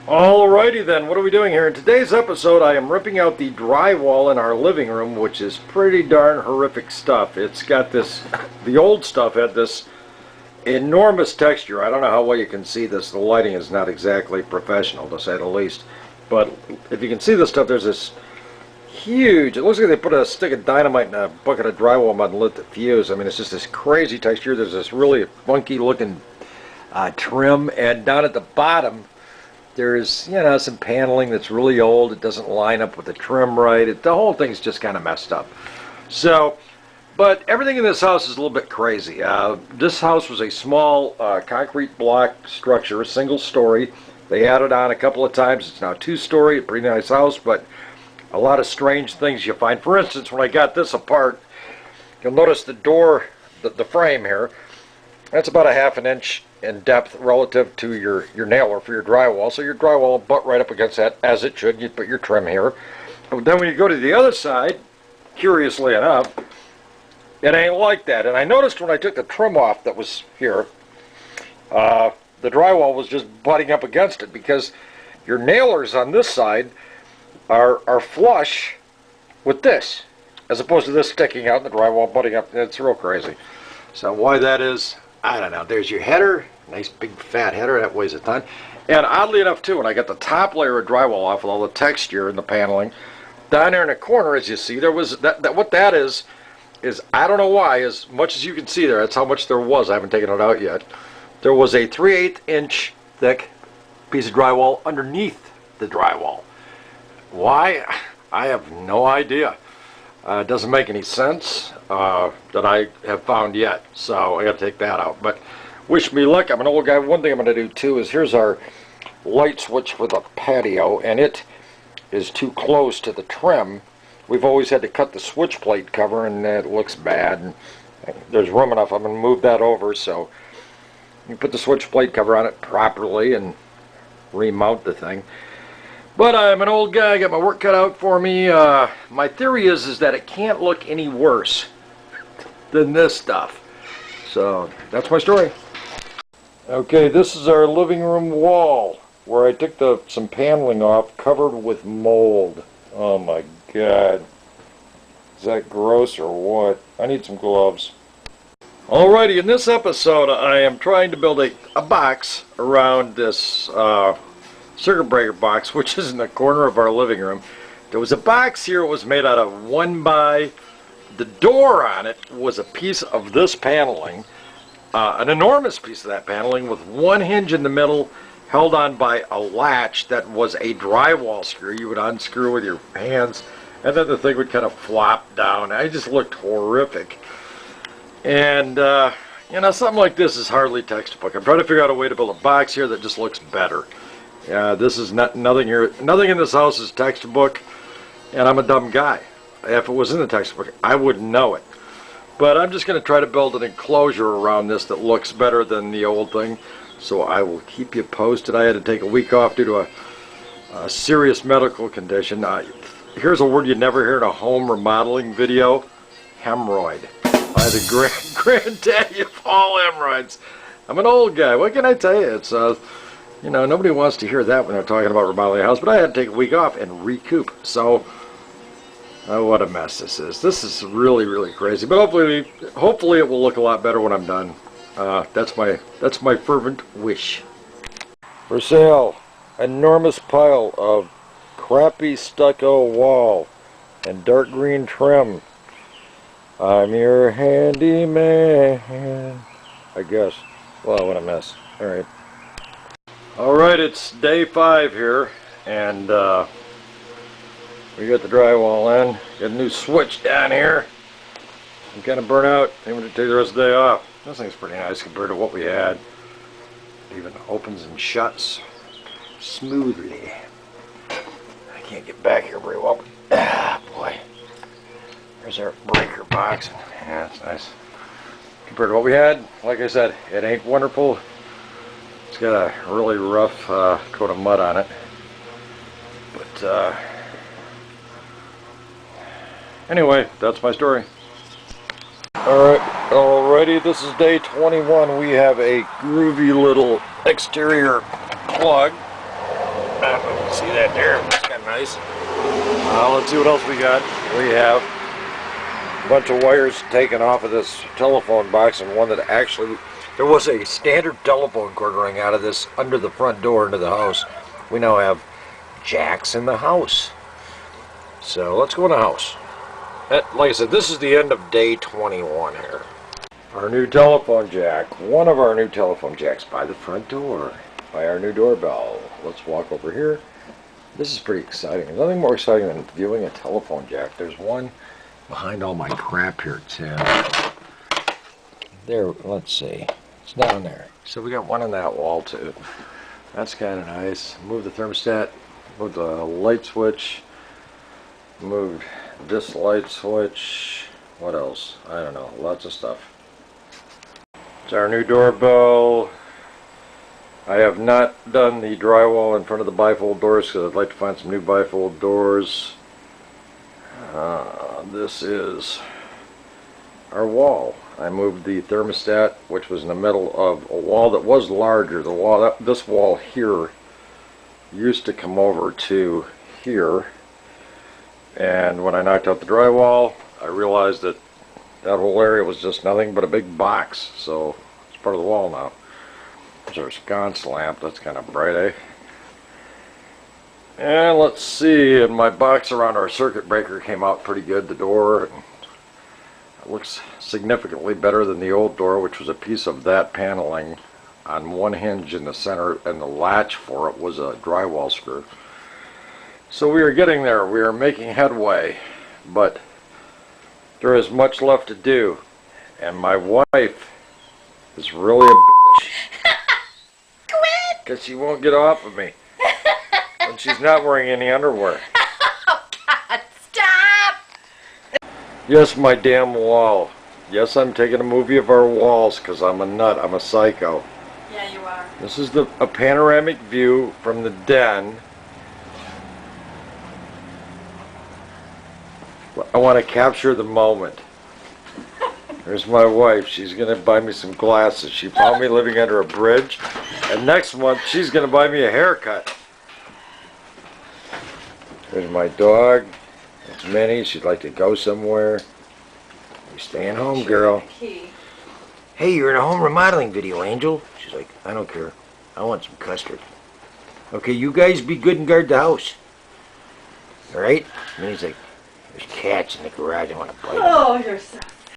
Alrighty then, what are we doing here? In today's episode, I am ripping out the drywall in our living room, which is pretty darn horrific stuff. It's got this, the old stuff had this enormous texture. I don't know how well you can see this. The lighting is not exactly professional, to say the least. But if you can see this stuff, there's this huge, it looks like they put a stick of dynamite in a bucket of drywall mud and lit the fuse. I mean, it's just this crazy texture. There's this really funky looking trim, and down at the bottom, there's, you know, some paneling that's really old. It doesn't line up with the trim right. The whole thing's just kind of messed up. So, but everything in this house is a little bit crazy. This house was a small concrete block structure, a single story. They added on a couple of times. It's now two-story, a pretty nice house, but a lot of strange things you find. For instance, when I got this apart, you'll notice the door, the frame here, that's about a ½ an inch in depth relative to your nailer for your drywall. So your drywall will butt right up against that, as it should. You put your trim here. But then when you go to the other side, curiously enough, it ain't like that. And I noticed when I took the trim off that was here, the drywall was just butting up against it, because your nailers on this side are flush with this, as opposed to this sticking out and the drywall butting up. It's real crazy. So why that is, I don't know. There's your header, nice big fat header, that weighs a ton. And oddly enough too, when I got the top layer of drywall off with all the texture and the paneling, down there in the corner, as you see, there was what that is I don't know why, as much as you can see there, that's how much there was. I haven't taken it out yet. There was a 3/8 inch thick piece of drywall underneath the drywall. Why? I have no idea. It doesn't make any sense that I have found yet, so I got to take that out. But wish me luck. I'm an old guy. One thing I'm going to do too is, here's our light switch for the patio, and it is too close to the trim. We've always had to cut the switch plate cover, and it looks bad. And there's room enough. I'm going to move that over so you put the switch plate cover on it properly and remount the thing. But I'm an old guy, I got my work cut out for me. My theory is that it can't look any worse than this stuff. So that's my story. Okay, this is our living room wall, where I took some paneling off, covered with mold. Oh my God. Is that gross or what? I need some gloves. Alrighty, in this episode I am trying to build a box around this circuit breaker box, which is in the corner of our living room. There was a box here. It was made out of 1x. The door on it was a piece of this paneling, an enormous piece of that paneling, with one hinge in the middle held on by a latch that was a drywall screw. You would unscrew with your hands, and then the thing would kind of flop down. It just looked horrific. And you know, something like this is hardly textbook. I'm trying to figure out a way to build a box here that just looks better. This is nothing here. Nothing in this house is textbook, and I'm a dumb guy. If it was in the textbook, I wouldn't know it. But I'm just going to try to build an enclosure around this that looks better than the old thing. So I will keep you posted. I had to take a week off due to a serious medical condition. Here's a word you'd never hear in a home remodeling video: hemorrhoid. The granddaddy of all hemorrhoids. I'm an old guy. What can I tell you? It's you know, nobody wants to hear that when they're talking about remodeling a house, but I had to take a week off and recoup. So, what a mess this is. This is really, really crazy. But hopefully it will look a lot better when I'm done. That's my fervent wish. For sale, enormous pile of crappy stucco wall and dark green trim. I'm your handyman, I guess. Well, what a mess. All right. Alright, it's day 5 here, and we got the drywall in. Got a new switch down here. I'm kind of burnt out. I'm going to take the rest of the day off. This thing's pretty nice compared to what we had. It even opens and shuts smoothly. I can't get back here very well. Ah, boy. There's our breaker box. Yeah, it's nice. Compared to what we had, like I said, it ain't wonderful. It's got a really rough coat of mud on it, but anyway, that's my story. Alrighty, this is day 21. We have a groovy little exterior plug. See that there? That's kind of nice. Let's see what else we got. We have a bunch of wires taken off of this telephone box, and one that actually, there was a standard telephone cord running out of this under the front door into the house. We now have jacks in the house. So let's go in the house. Like I said, this is the end of day 21 here. Our new telephone jack, one of our new telephone jacks by the front door, by our new doorbell. Let's walk over here. This is pretty exciting. There's nothing more exciting than viewing a telephone jack. There's one behind all my crap here too. There, let's see. It's down there. So we got one on that wall too. That's kind of nice. Move the thermostat, move the light switch, moved this light switch. What else? I don't know. Lots of stuff. It's our new doorbell. I have not done the drywall in front of the bifold doors because I'd like to find some new bifold doors. This is our wall. I moved the thermostat, which was in the middle of a wall that was larger. The wall, this wall here used to come over to here, and when I knocked out the drywall, I realized that that whole area was just nothing but a big box, so it's part of the wall now. There's our sconce lamp. That's kind of bright, eh? And let's see, and my box around our circuit breaker came out pretty good, the door. It looks significantly better than the old door, which was a piece of that paneling on one hinge in the center, and the latch for it was a drywall screw. So we are getting there. We are making headway, but there is much left to do, and my wife is really a bitch. Because she won't get off of me. And she's not wearing any underwear. Oh, God, stop! Yes, my damn wall. Yes, I'm taking a movie of our walls because I'm a nut. I'm a psycho. Yeah, you are. This is a panoramic view from the den. I want to capture the moment. There's my wife. She's going to buy me some glasses. She found me living under a bridge. And next month, she's going to buy me a haircut. There's my dog. It's Minnie. She'd like to go somewhere. You're staying home, girl. Hey, you're in a home remodeling video, Angel. She's like, I don't care. I want some custard. Okay, you guys be good and guard the house. All right? Minnie's like, there's cats in the garage. I want to bite them. Oh, you're so...